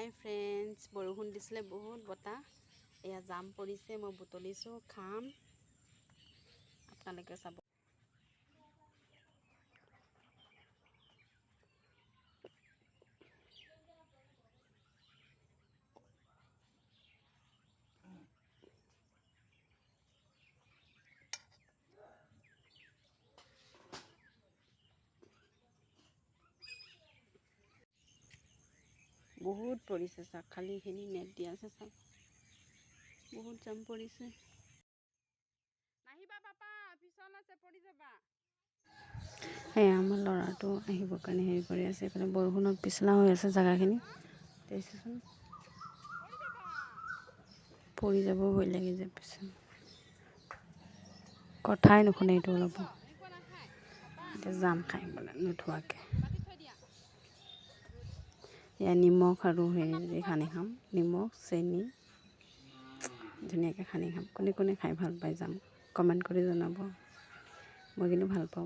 হাই friends, বৰষুণ দিছিলে বহুত বতাহ। এয়া জাম পৰিছে, মই বুটলিছোঁ, খাম, আপোনালোকে চাব। বহুত পৰিছে চাওক, খালি এইখিনি নেট দিয়া আছে চাওক, বহুত জাম পৰিছে। নাহিবা পাপা, পিছল আছে পৰি যাবা। এই আমাৰ ল'ৰাটো আহিবৰ কাৰণে হেৰি কৰি আছে, এইফালে বৰষুণত পিছলা হৈ আছে জেগাখিনি। দেখিছেচোন, পৰি যাব ভয় লাগি যায় পিছত। কথাই নুশুনে এইটো অলপ, এতিয়া জাম খাই বোলে নোধোৱাকৈ। এয়া নিমখ আৰু হেৰি যদি সানি খাম, নিমখ চেনি ধুনীয়াকৈ সানি খাম। কোনে কোনে খাই ভাল পায় জাম কমেণ্ট কৰি জনাব। মই কিন্তু ভাল পাওঁ।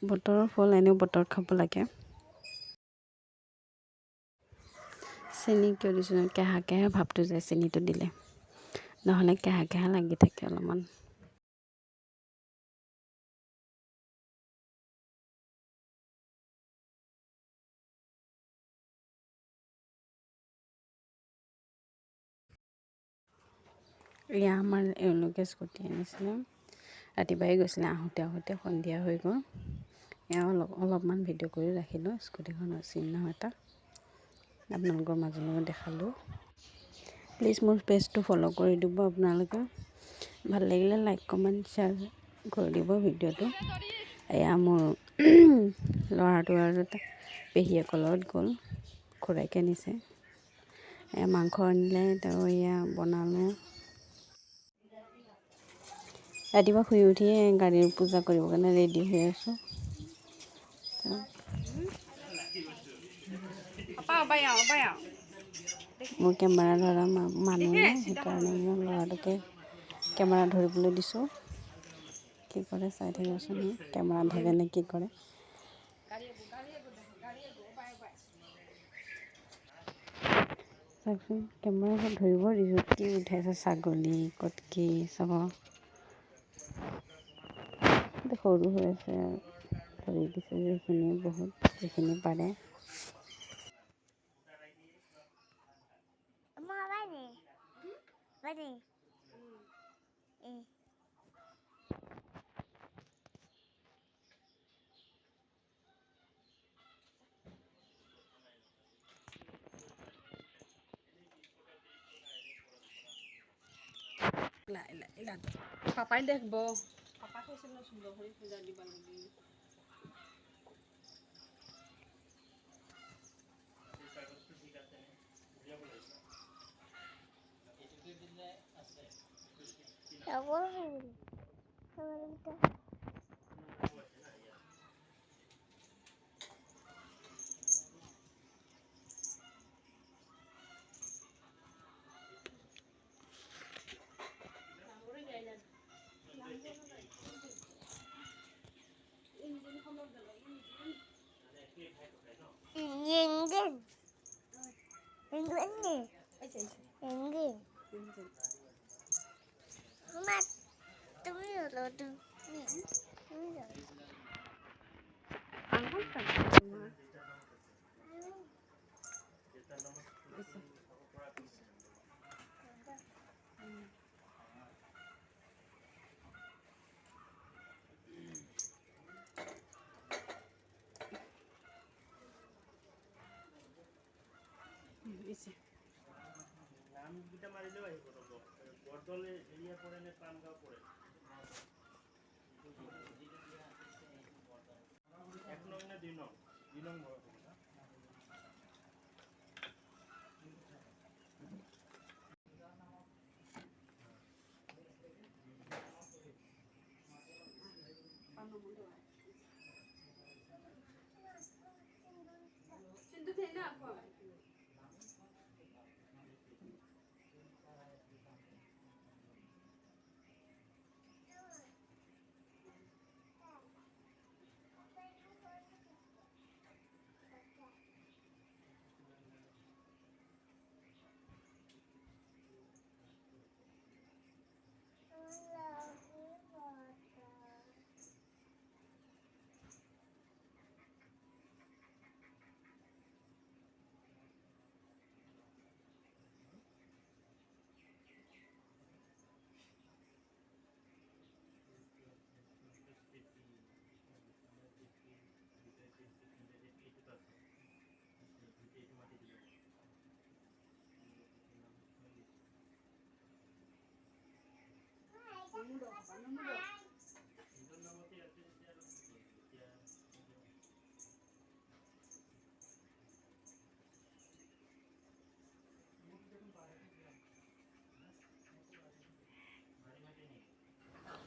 বতৰৰ ফল এনেও বতৰত খাব লাগে। চেনি কিয় দিছোঁ, কেহা কেহা ভাৱটো যায় চেনিটো দিলে, নহ'লে কেহা কেহা লাগি থাকে অলপমান। এয়া আমাৰ এওঁলোকে স্কুটি আনিছিলে, ৰাতিপুৱাই গৈছিলে, আহোঁতে সন্ধিয়া হৈ গ'ল। এয়া অলপমান ভিডিঅ' কৰি ৰাখিলোঁ স্কুটিখনৰ চিহ্ন এটা, আপোনালোকৰ মাজলৈও দেখালোঁ। প্লিজ মোৰ পেজটো ফ'ল' কৰি দিব আপোনালোকে। ভাল লাগিলে লাইক কমেণ্ট শ্বেয়াৰ কৰি দিব ভিডিঅ'টো। এয়া মোৰ ল'ৰাটো আৰু পেহীয়েকৰ লগত গ'ল, খুৰাইকে নিছে। এয়া মাংস আনিলে, তেওঁ এয়া বনালোঁ। ৰাতিপুৱা শুই উঠিয়ে গাড়ীৰ পূজা কৰিবৰ কাৰণে ৰেডি হৈ আছোঁ। মোৰ কেমেৰা ধৰা মানুহ নাই, সেইকাৰণে মোৰ ল'ৰাটোকে কেমেৰা ধৰিবলৈ দিছোঁ। কি কৰে চাই থাকিবচোন, কেমেৰা ধৰে নে কি কৰে। চাওকচোন, কেমেৰাখন ধৰিব দিছোঁ, কি উঠাইছে ছাগলী ক'ত কি চাব। সৰু হৈ আছে আৰু ধৰি দিছে যিখিনি, বহুত যিখিনি পাৰে। পাপাই দেখব, পাপা কৈছিল ন সুন্দৰ কৰি পূজা দিব লাগে। নামকেইটা মাৰিলেও আহিব ৰ'ব। বৰদল এৰিয়া পৰে নে পানগাঁও পৰে? 1 নং নে 2 নং? 2 নং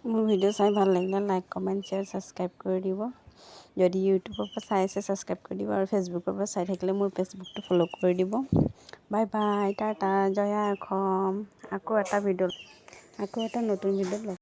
মোৰ ভিডিঅ' চাই ভাল লাগিলে লাইক কমেণ্ট শ্বেয়াৰ ছাবস্ক্ৰাইব কৰি দিব। যদি ইউটিউবৰ পৰা চাই আছে ছাবস্ক্ৰাইব কৰি দিব, আৰু ফেচবুকৰ পৰা চাই থাকিলে মোৰ ফেচবুকটো ফ'ল' কৰি দিব। Bye bye, Tata, Jaya Assam. আকৌ এটা নতুন ভিডিঅ'ত লগ